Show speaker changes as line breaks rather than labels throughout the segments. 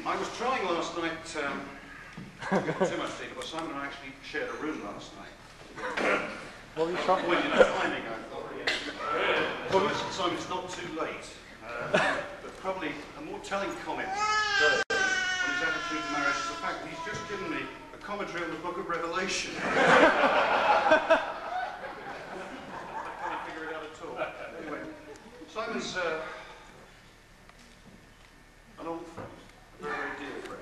I was trying last night, not too much detail, but Simon and I actually shared a room last night.
What were you trying?
Well, you know, timing, I thought. So, Simon, it's not too late. But probably a more telling comment today on his attitude to marriage is the fact that he's just given me a commentary on the Book of Revelation. I can't figure it out at all. Anyway, Simon's an old friend, a very, very dear friend.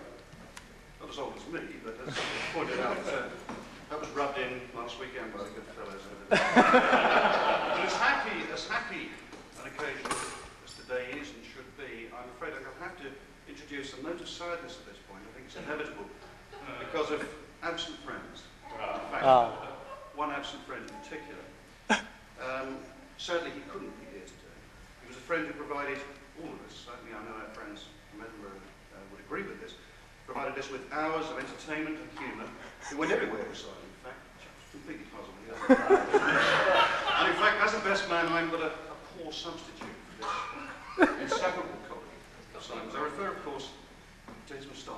Not as old as me, but as pointed out, that was rubbed in last weekend by the good fellows over there. But as happy an occasion as today is and should be, I'm afraid I'll have to introduce a note of sadness at this point. I think it's inevitable because of absent friends. In fact, one absent friend in particular. Sadly, he couldn't be here today. He was a friend who provided all of us, certainly I know our friends from Edinburgh would agree with this, provided us with hours of entertainment and humour. He went everywhere with Simon, in fact, completely puzzled me. And in fact, as a best man, I'm but a poor substitute for this inseparable colleague of Simon's. I refer, of course, to his moustache.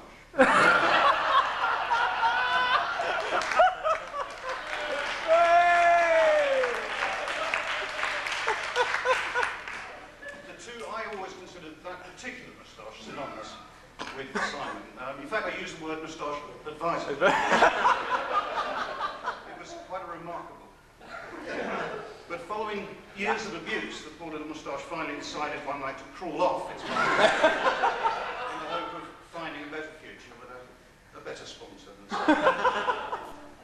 I always considered that particular moustache synonymous with Simon. In fact, I use the word moustache advisedly. It was quite a remarkable. But following years of abuse, the poor little moustache finally decided one night to crawl off its mouth in the hope of finding a better future with a better sponsor than Simon.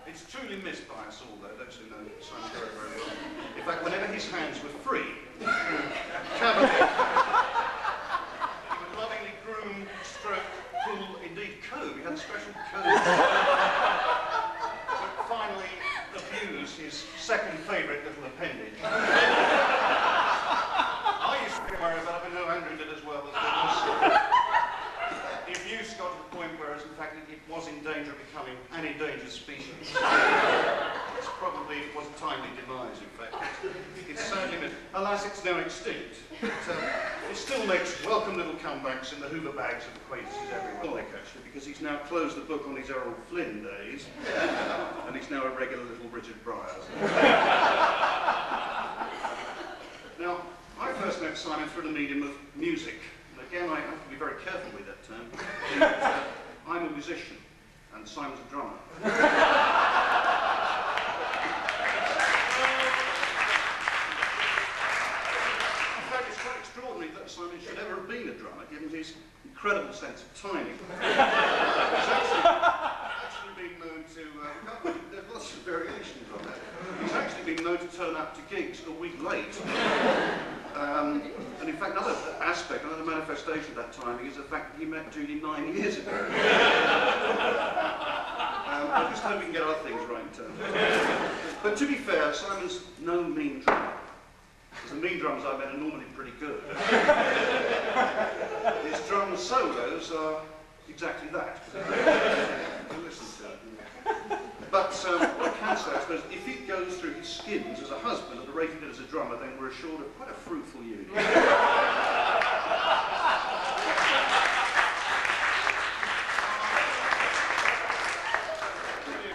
It's truly missed by us all, though, those who know Simon very, very well. In fact, whenever his hands were free, cavity, he would lovingly groom, stroke, pull, indeed comb. He had a special comb. But finally, abuse his second favourite little appendage. I used to be worried about it, but no, Andrew did as well. The abuse got to the point where, in fact, it was in danger of becoming an endangered species. It probably was a timely demise, in fact. It's sadly missed. Alas, it's now extinct. It still makes welcome little comebacks in the Hoover bags of acquaintances everywhere, actually, because he's now closed the book on his Errol Flynn days, and he's now a regular little Richard Bryars. Now, I first met Simon through the medium of music. Again, I have to be very careful with that term. I'm a musician, and Simon's a drummer. In fact, it's quite extraordinary that Simon should ever have been a drummer, given his incredible sense of timing. He's actually been known to, there's lots of variations on that. He's actually been known to turn up to gigs a week late. And in fact, another aspect, another manifestation of that timing is the fact that he met Judy 9 years ago. I just hope we can get our things right in terms. But to be fair, Simon's no mean drummer. Because the mean drummers I met are normally pretty good. His drum solos are exactly that. To listen to. But what I can say, I suppose, if he goes through his skins as a husband at the rate he did as a drummer, then we're assured of quite a fruitful union.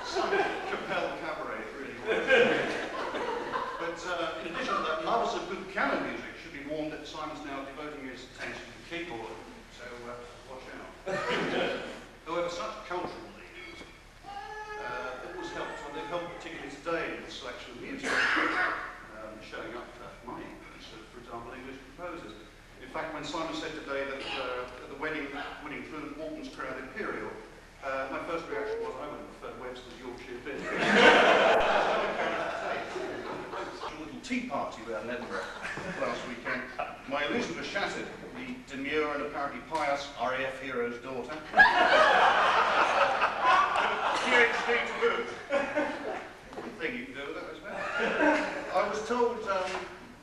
Some compelled cabaret, it really was. But in addition to that, lovers of good piano music should be warned that Simon's now devoting his attention to the keyboard, so watch out. However, such cultural leaders always helped, and they've helped particularly today in the selection of music, showing up my influence, for example, English composers. In fact, when Simon said today that at the wedding would include Walton's Crown Imperial, my first reaction was I would have preferred Webster's Yorkshire Bill. A little tea party we had in Edinburgh last weekend. My illusion was shattered. The demure and apparently pious RAF hero's daughter. PhD to boot. One thing you can do with that, I suppose. I was told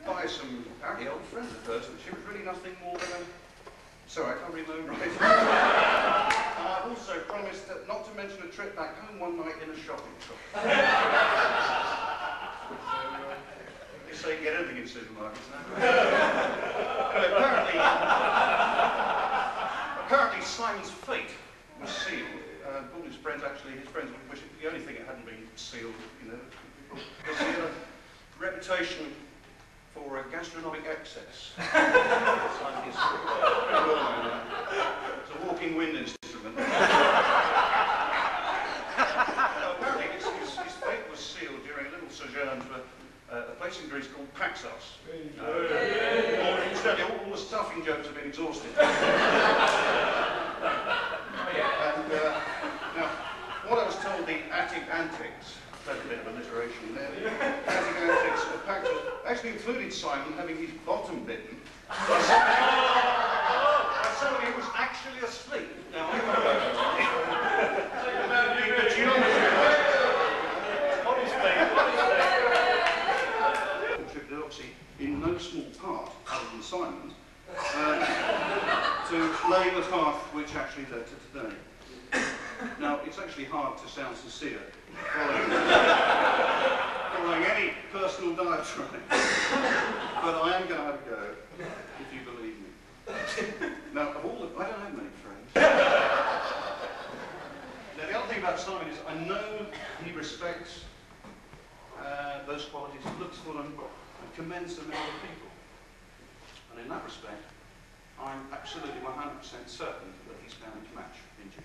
by some apparently old friend of hers that she was really nothing more than a... Sorry, I can't read my own writing. I've also promised not to mention a trip back home one night in a shopping shop. They say you can get anything in supermarkets now. Anyway, apparently apparently Simon's fate was sealed. All his friends would wish it, the only thing it hadn't been sealed, you know, because he had a reputation for gastronomic excess. Simon is very well known that. It's a walking wind instrument. Apparently his fate was sealed during a little sojourn for a place in Greece called Paxos. Incidentally, all the stuffing jokes have been exhausted. And now, what I was told, the Attic antics, that's a bit of alliteration there, the Attic antics of Paxos actually included Simon having his bottom bitten by somebody who was actually asleep. Now, I don't know. The geometry contributed, obviously, in no small part, other than Simon's, to lay the path which actually led to today. Now, it's actually hard to sound sincere following any personal diatribe, but I am going to have a go, if you believe me. Now, of all the, I don't have many friends. Now, the other thing about Simon is I know he respects those qualities, looks for them, and commends them in other people. And in that respect, I'm absolutely 100% certain that he's found his match in Judy.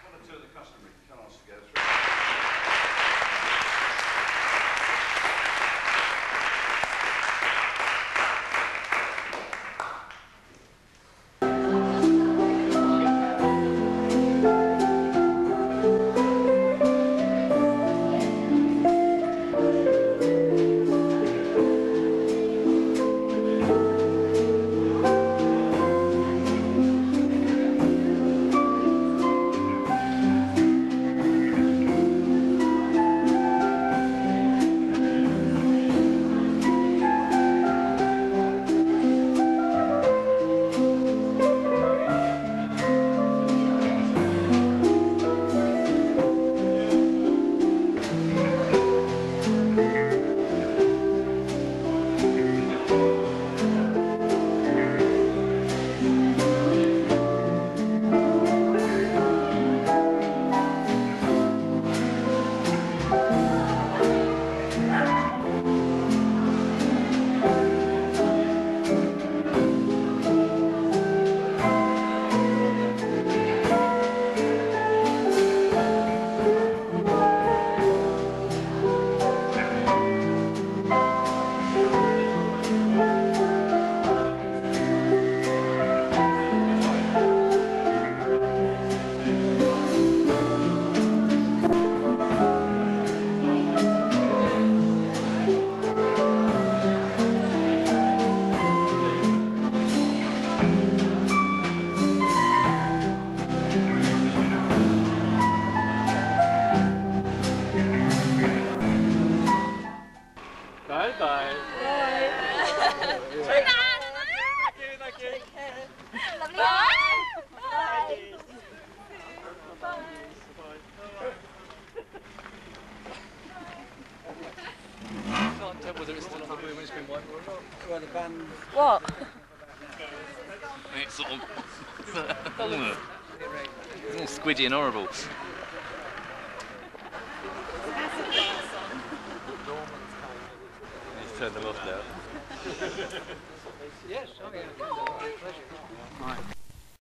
One or two of the customary cards to go through.
Bye-bye.
Thank you. Lovely. Bye.
Can't tell whether it's still on the blue windscreen wiper or not. Well, the band.
What?
It's sort of it's all squidgy and horrible. Let's turn the loft out.
Yes, okay.